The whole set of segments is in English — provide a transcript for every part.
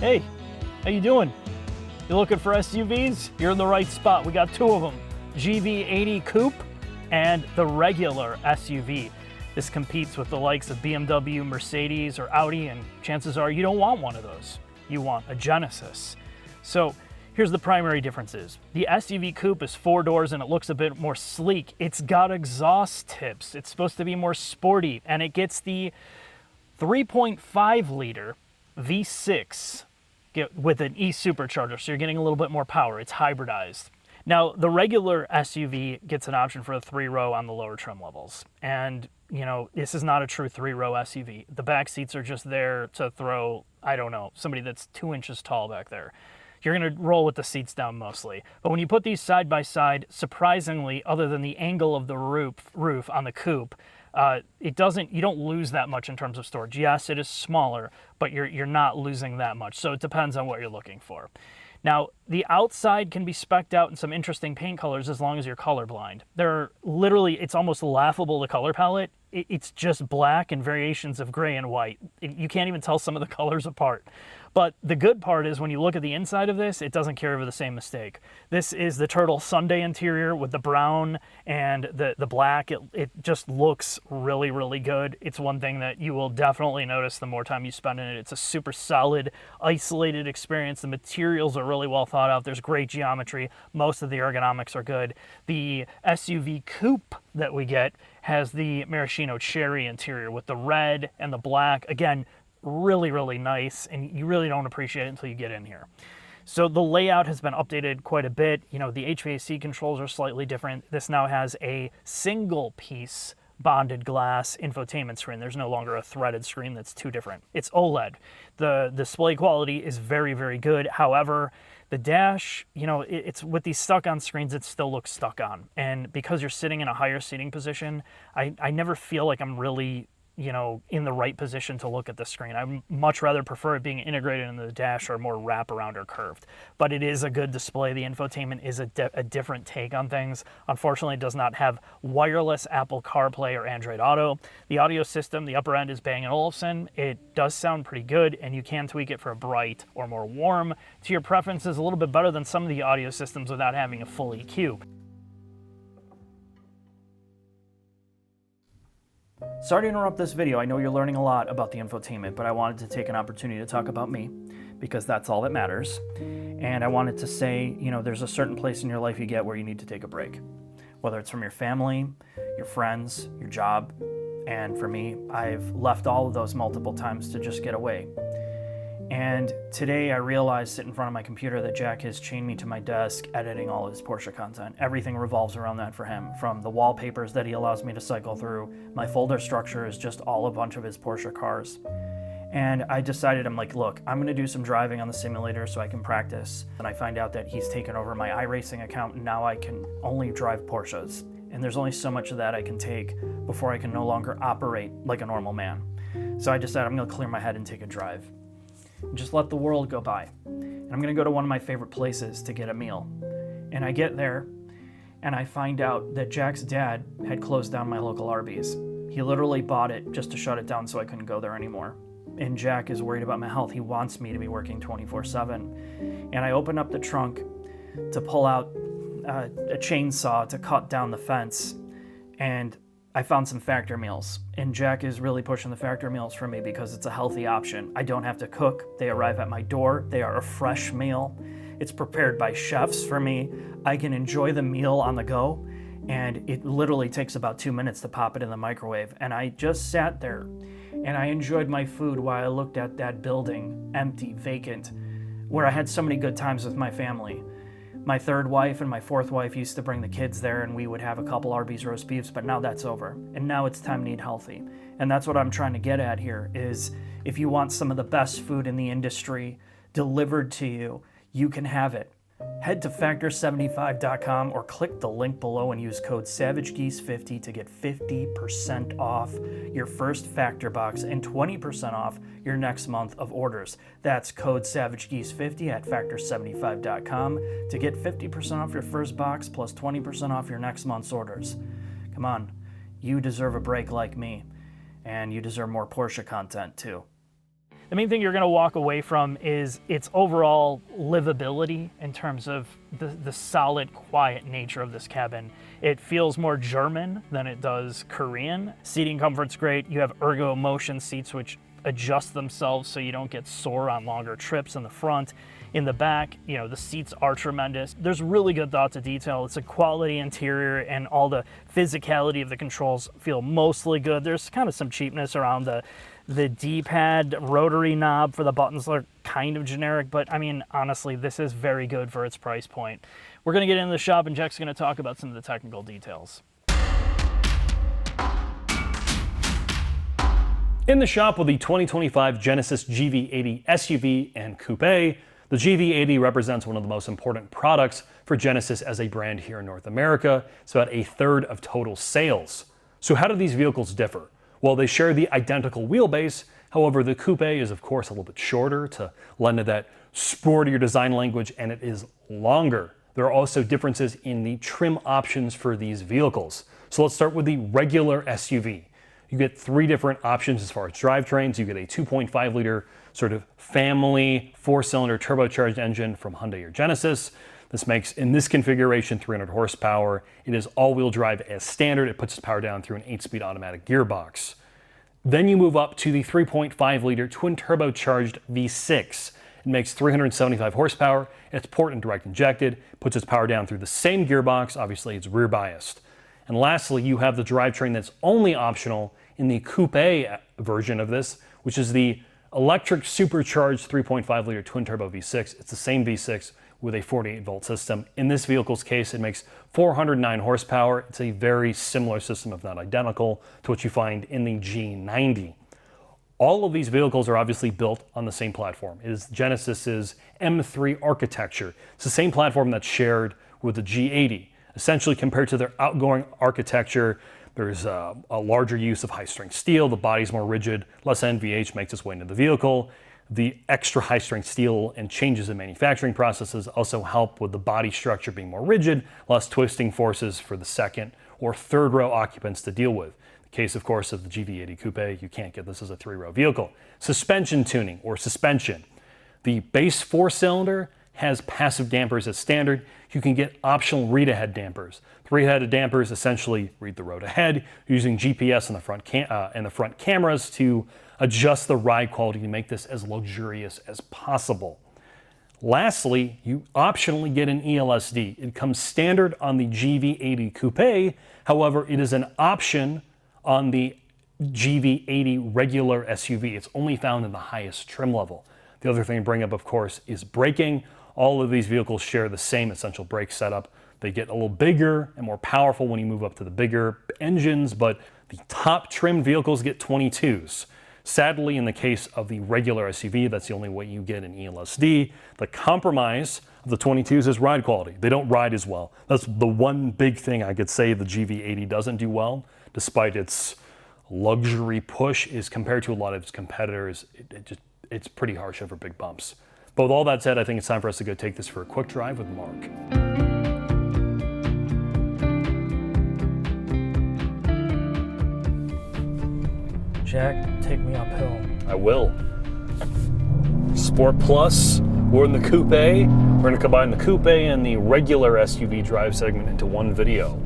Hey, how you doing? You looking for SUVs? You're in the right spot. We got two of them, GV80 Coupe and the regular SUV. This competes with the likes of BMW, Mercedes, or Audi, and chances are you don't want one of those. You want a Genesis. So here's the primary differences. The SUV Coupe is 4 doors and it looks a bit more sleek. It's got exhaust tips. It's supposed to be more sporty, and it gets the 3.5 liter V6 with an e-supercharger, so you're getting a little bit more power. It's hybridized. Now, the regular SUV gets an option for a 3-row on the lower trim levels. And, you know, this is not a true 3-row SUV. The back seats are just there to throw, I don't know, somebody that's 2 inches tall back there. You're going to roll with the seats down mostly. But when you put these side by side, surprisingly, other than the angle of the roof on the Coupe, you don't lose that much in terms of storage. Yes, it is smaller, but you're not losing that much. So it depends on what you're looking for. Now, the outside can be specced out in some interesting paint colors as long as you're colorblind. It's almost laughable, the color palette. It's just black and variations of gray and white. You can't even tell some of the colors apart. But the good part is when you look at the inside of this, it doesn't carry over the same mistake. This is the turtle Sunday interior with the brown and the black. It just looks really, really good. It's one thing that you will definitely notice the more time you spend in it. It's a super solid, isolated experience. The materials are really well thought out. There's great geometry. Most of the ergonomics are good. The SUV Coupe that we get has the maraschino cherry interior with the red and the black. Again, really, really nice, and you really don't appreciate it until you get in here. So the layout has been updated quite a bit. You know, the HVAC controls are slightly different. This now has a single piece bonded glass infotainment screen. There's no longer a threaded screen that's too different. It's OLED. The display quality is very, very good. However, the dash, you know, it's with these stuck-on screens, it still looks stuck on. And because you're sitting in a higher seating position, I never feel like I'm really, you know, in the right position to look at the screen. I much rather prefer it being integrated into the dash or more wraparound or curved. But it is a good display. The infotainment is a different take on things. Unfortunately, it does not have wireless Apple CarPlay or Android Auto. The audio system, the upper end is Bang & Olufsen. It does sound pretty good, and you can tweak it for a bright or more warm to your preferences, a little bit better than some of the audio systems without having a full EQ. Sorry to interrupt this video. I know you're learning a lot about the infotainment, but I wanted to take an opportunity to talk about me because that's all that matters. And I wanted to say, you know, there's a certain place in your life you get where you need to take a break, whether it's from your family, your friends, your job. And for me, I've left all of those multiple times to just get away. And today I realized sitting in front of my computer that Jack has chained me to my desk editing all his Porsche content. Everything revolves around that for him, from the wallpapers that he allows me to cycle through. My folder structure is just all a bunch of his Porsche cars. And I decided, I'm like, look, I'm gonna do some driving on the simulator so I can practice. And I find out that he's taken over my iRacing account, and now I can only drive Porsches. And there's only so much of that I can take before I can no longer operate like a normal man. So I decided I'm gonna clear my head and take a drive. Just let the world go by. And I'm gonna go to one of my favorite places to get a meal. And I get there, and I find out that Jack's dad had closed down my local Arby's. He literally bought it just to shut it down so I couldn't go there anymore. And Jack is worried about my health. He wants me to be working 24/7. And I open up the trunk to pull out a chainsaw to cut down the fence, and I found some factor meals, and Jack is really pushing the factor meals for me because it's a healthy option. I don't have to cook. They arrive at my door. They are a fresh meal. It's prepared by chefs for me. I can enjoy the meal on the go, and it literally takes about 2 minutes to pop it in the microwave. And I just sat there, and I enjoyed my food while I looked at that building, empty, vacant, where I had so many good times with my family. My third wife and my fourth wife used to bring the kids there, and we would have a couple Arby's roast beefs, but now that's over. And now it's time to eat healthy. And that's what I'm trying to get at here is if you want some of the best food in the industry delivered to you, you can have it. Head to factor75.com or click the link below and use code SavageGeese50 to get 50% off your first Factor box and 20% off your next month of orders. That's code SavageGeese50 at factor75.com to get 50% off your first box plus 20% off your next month's orders. Come on, you deserve a break like me, and you deserve more Porsche content too. The main thing you're going to walk away from is its overall livability in terms of the solid, quiet nature of this cabin. It feels more German than it does Korean. Seating comfort's great. You have ergo motion seats which adjust themselves so you don't get sore on longer trips in the front. In the back, you know, the seats are tremendous. There's really good thought to detail. It's a quality interior, and all the physicality of the controls feel mostly good. There's kind of some cheapness around the D-pad rotary knob for the buttons are kind of generic, but I mean, honestly, this is very good for its price point. We're gonna get into the shop and Jack's gonna talk about some of the technical details. In the shop with the 2025 Genesis GV80 SUV and Coupe, the GV80 represents one of the most important products for Genesis as a brand here in North America. It's about a third of total sales. So how do these vehicles differ? Well, they share the identical wheelbase. However, the Coupe is of course a little bit shorter to lend to that sportier design language, and it is longer. There are also differences in the trim options for these vehicles. So let's start with the regular SUV. You get 3 different options as far as drivetrains. You get a 2.5 liter sort of family 4-cylinder turbocharged engine from Hyundai or Genesis. This makes, in this configuration, 300 horsepower. It is all-wheel drive as standard. It puts its power down through an 8-speed automatic gearbox. Then you move up to the 3.5 liter twin turbocharged V6. It makes 375 horsepower. It's port and direct injected. Puts its power down through the same gearbox. Obviously, it's rear biased. And lastly, you have the drivetrain that's only optional in the Coupe version of this, which is the electric supercharged 3.5 liter twin turbo V6. It's the same V6 with a 48 volt system. In this vehicle's case, it makes 409 horsepower. It's a very similar system, if not identical, to what you find in the G90. All of these vehicles are obviously built on the same platform. It is Genesis's M3 architecture. It's the same platform that's shared with the G80. Essentially, compared to their outgoing architecture, there's a larger use of high-strength steel. The body's more rigid. Less NVH makes its way into the vehicle. The extra high-strength steel and changes in manufacturing processes also help with the body structure being more rigid, less twisting forces for the second or third row occupants to deal with. In the case, of course, of the GV80 Coupe, you can't get this as a 3-row vehicle. Suspension tuning or suspension. The base 4-cylinder has passive dampers as standard. You can get optional read-ahead dampers. The read-ahead dampers essentially read the road ahead, using GPS and the front cameras to adjust the ride quality to make this as luxurious as possible. Lastly, you optionally get an ELSD. It comes standard on the GV80 Coupe. However, it is an option on the GV80 regular SUV. It's only found in the highest trim level. The other thing to bring up, of course, is braking. All of these vehicles share the same essential brake setup. They get a little bigger and more powerful when you move up to the bigger engines, but the top trimmed vehicles get 22s. Sadly, in the case of the regular SUV, that's the only way you get an ELSD. The compromise of the 22s is ride quality. They don't ride as well. That's the one big thing I could say the GV80 doesn't do well, despite its luxury push, is compared to a lot of its competitors, it's pretty harsh over big bumps. But with all that said, I think it's time for us to go take this for a quick drive with Mark. Jack, take me uphill. I will. Sport Plus, we're in the Coupe. We're going to combine the Coupe and the regular SUV drive segment into one video.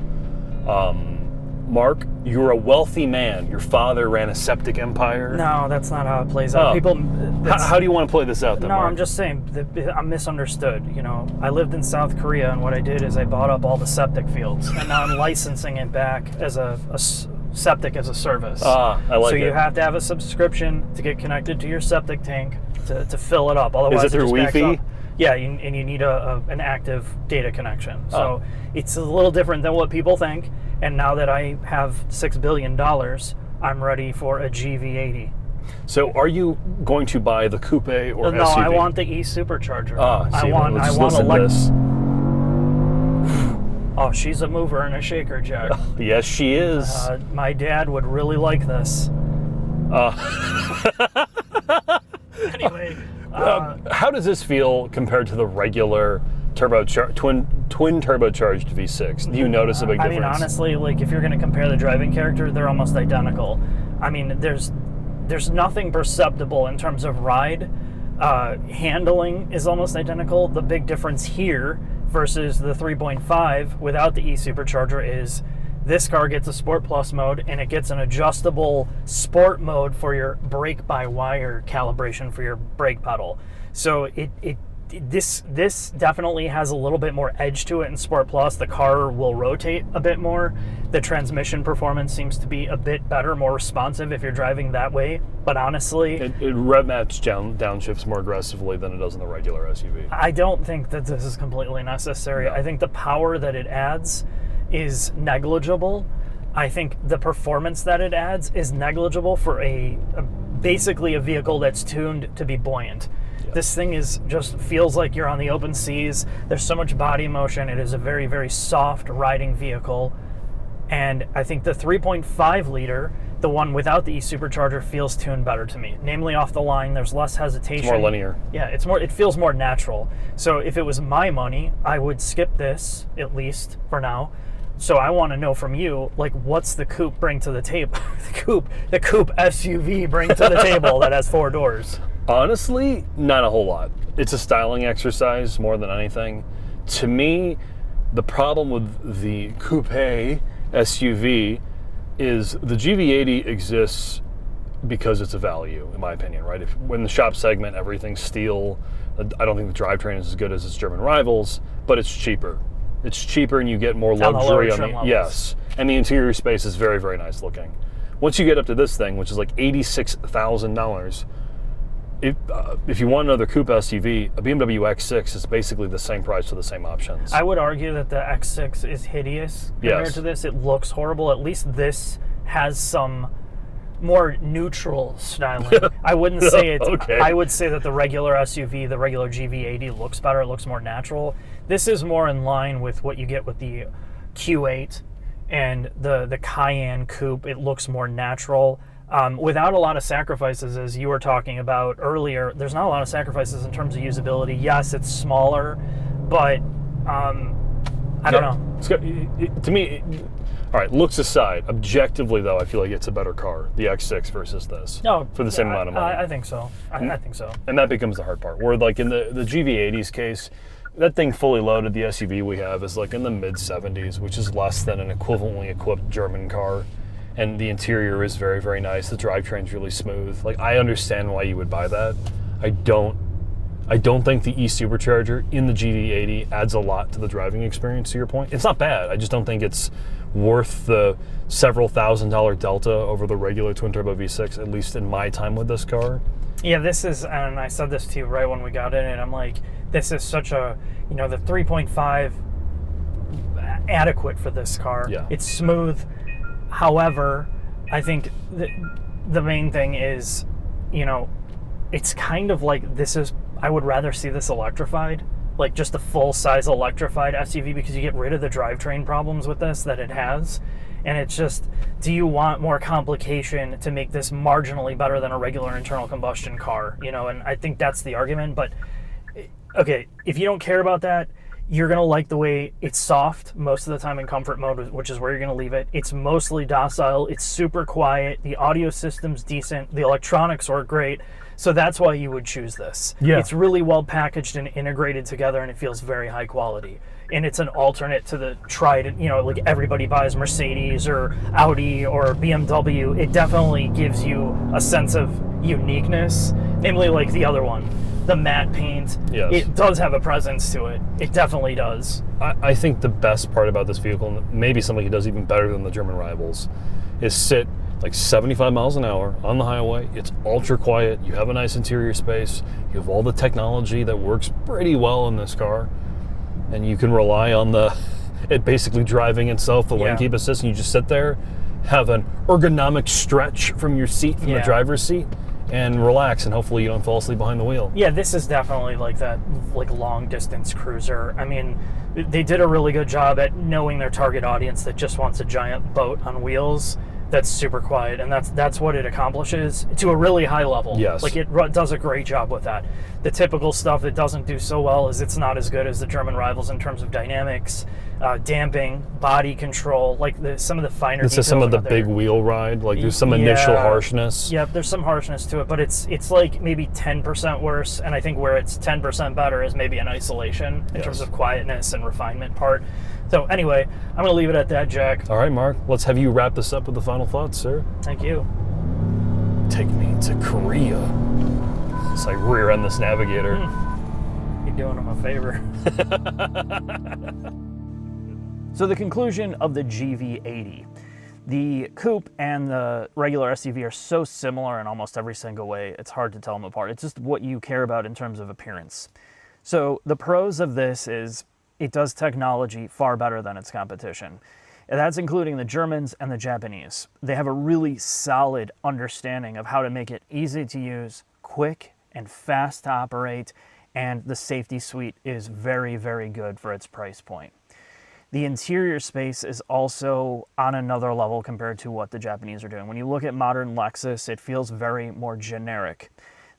Mark, you're a wealthy man. Your father ran a septic empire. No, that's not how it plays out. People. How do you want to play this out, then, No, Mark? I'm just saying that I'm misunderstood. You know, I lived in South Korea, and what I did is I bought up all the septic fields, and now I'm licensing it back as a septic as a service. I like it. So you have to have a subscription to get connected to your septic tank to fill it up. Otherwise, Is it through Wi-Fi? Yeah, and you need an active data connection. So it's a little different than what people think. And now that I have $6 billion, I'm ready for a GV80. So are you going to buy the Coupe or SUV? No, I want the e-supercharger. I want this. Oh, she's a mover and a shaker, Jack. Yes, she is. My dad would really like this. Anyway. How does this feel compared to the regular twin turbocharged V6? Do you notice a big difference? I mean, honestly, like if you're going to compare the driving character, they're almost identical. I mean, there's there's nothing perceptible in terms of ride. Handling is almost identical. The big difference here versus the 3.5 without the e-supercharger is this car gets a Sport Plus mode, and it gets an adjustable sport mode for your brake-by-wire calibration for your brake pedal. So this definitely has a little bit more edge to it in Sport Plus. The car will rotate a bit more. The transmission performance seems to be a bit better, more responsive if you're driving that way. But honestly, it rev maps downshifts more aggressively than it does in the regular SUV. I don't think that this is completely necessary. No. I think the power that it adds is negligible. I think the performance that it adds is negligible for basically a vehicle that's tuned to be buoyant. Yeah. This thing just feels like you're on the open seas. There's so much body motion. It is a very, very soft riding vehicle. And I think the 3.5 liter, the one without the e-supercharger, feels tuned better to me. Namely, off the line, there's less hesitation. It's more linear. Yeah, it feels more natural. So if it was my money, I would skip this, at least for now. So I want to know from you, like, what's the Coupe bring to the table? the Coupe SUV bring to the table that has 4 doors? Honestly, not a whole lot. It's a styling exercise more than anything. To me, the problem with the Coupe SUV is the GV80 exists because it's a value, in my opinion, right? When the shop segment, everything's steel. I don't think the drivetrain is as good as its German rivals, but it's cheaper. It's cheaper and you get more luxury on the yes. And the interior space is very, very nice looking. Once you get up to this thing, which is like $86,000, if you want another coupe SUV, a BMW X6 is basically the same price for the same options. I would argue that the X6 is hideous compared to this. It looks horrible. At least this has some more neutral styling. I wouldn't say it. Okay. I would say that the regular SUV, the regular GV80, looks better. It looks more natural. This is more in line with what you get with the Q8 and the Cayenne Coupe. It looks more natural. Without a lot of sacrifices, as you were talking about earlier, there's not a lot of sacrifices in terms of usability. Yes, it's smaller, but I don't know. To me, all right, looks aside, objectively, though, I feel like it's a better car, the X6 versus this. No, for the same amount of money. I think so. I think so. And that becomes the hard part. Where, like, in the GV80's case, that thing fully loaded, the SUV we have, is like in the mid-70s, which is less than an equivalently equipped German car. And the interior is very, very nice. The drivetrain's really smooth. Like, I understand why you would buy that. I don't think the e-supercharger in the GV80 adds a lot to the driving experience, to your point. It's not bad. I just don't think it's worth the several $1,000 delta over the regular twin-turbo V6, at least in my time with this car. Yeah, this is, and I said this to you right when we got in it, I'm like, this is such a, the 3.5 adequate for this car. Yeah. It's smooth. However, I think the main thing is, it's kind of like I would rather see this electrified, like just a full-size electrified SUV, because you get rid of the drivetrain problems with this that it has. And it's just, do you want more complication to make this marginally better than a regular internal combustion car? And I think that's the argument. But, okay, if you don't care about that, you're going to like the way it's soft most of the time in comfort mode, which is where you're going to leave it. It's mostly docile. It's super quiet. The audio system's decent. The electronics work great. So that's why you would choose this. Yeah. It's really well packaged and integrated together, and it feels very high quality. And it's an alternate to the tried, like everybody buys Mercedes or Audi or BMW. It definitely gives you a sense of uniqueness, namely like the other one. The matte paint, yes. It does have a presence to it. It definitely does. I think the best part about this vehicle, and maybe something it does even better than the German rivals, is sit like 75 miles an hour on the highway. It's ultra quiet. You have a nice interior space. You have all the technology that works pretty well in this car. And you can rely on it basically driving itself, the lane keep assist, and you just sit there, have an ergonomic stretch from your seat, from the driver's seat, and relax, and hopefully you don't fall asleep behind the wheel. Yeah, this is definitely like that long distance cruiser. I mean, they did a really good job at knowing their target audience that just wants a giant boat on wheels. that's super quiet, and that's what it accomplishes to a really high level. Yes. Like it does a great job with that. The typical stuff that doesn't do so well is it's not as good as the German rivals in terms of dynamics, damping, body control, like some of the finer This details. is some of the are big there. wheel ride, like there's some initial harshness. Yep, there's some harshness to it, but it's like maybe 10% worse, and I think where it's 10% better is maybe in isolation in terms of quietness and refinement part. So anyway, I'm going to leave it at that, Jack. All right, Mark, let's have you wrap this up with the final thoughts, sir. Thank you. Take me to Korea. It's like rear end this Navigator. You're doing him a favor. So the conclusion of the GV80. The Coupe and the regular SUV are so similar in almost every single way, it's hard to tell them apart. It's just what you care about in terms of appearance. So the pros of this is it does technology far better than its competition. And that's including the Germans and the Japanese. They have a really solid understanding of how to make it easy to use, quick and fast to operate, and the safety suite is very, very good for its price point. The interior space is also on another level compared to what the Japanese are doing. When you look at modern Lexus, it feels very more generic.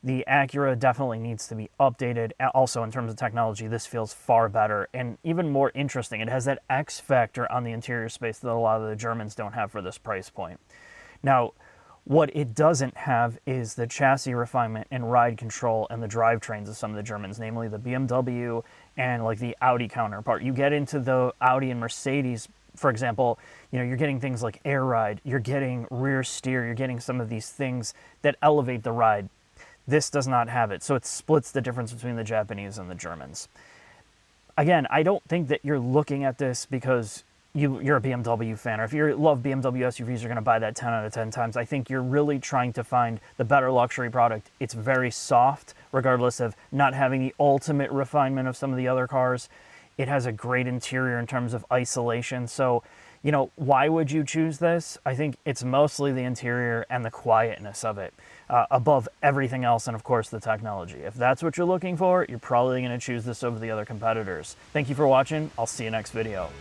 The Acura definitely needs to be updated. Also, in terms of technology, this feels far better and even more interesting. It has that X factor on the interior space that a lot of the Germans don't have for this price point. Now, what it doesn't have is the chassis refinement and ride control and the drivetrains of some of the Germans, namely the BMW and like the Audi counterpart. You get into the Audi and Mercedes, for example, you know, you're getting things like air ride, you're getting rear steer, you're getting some of these things that elevate the ride. This does not have it, so it splits the difference between the Japanese and the Germans. Again, I don't think that you're looking at this because you're a BMW fan, or if you love BMW SUVs, you're going to buy that 10 out of 10 times. I think you're really trying to find the better luxury product. It's very soft, regardless of not having the ultimate refinement of some of the other cars. It has a great interior in terms of isolation, so you know, why would you choose this? I think it's mostly the interior and the quietness of it, above everything else, and of course the technology. If that's what you're looking for, you're probably going to choose this over the other competitors. Thank you for watching. I'll see you next video.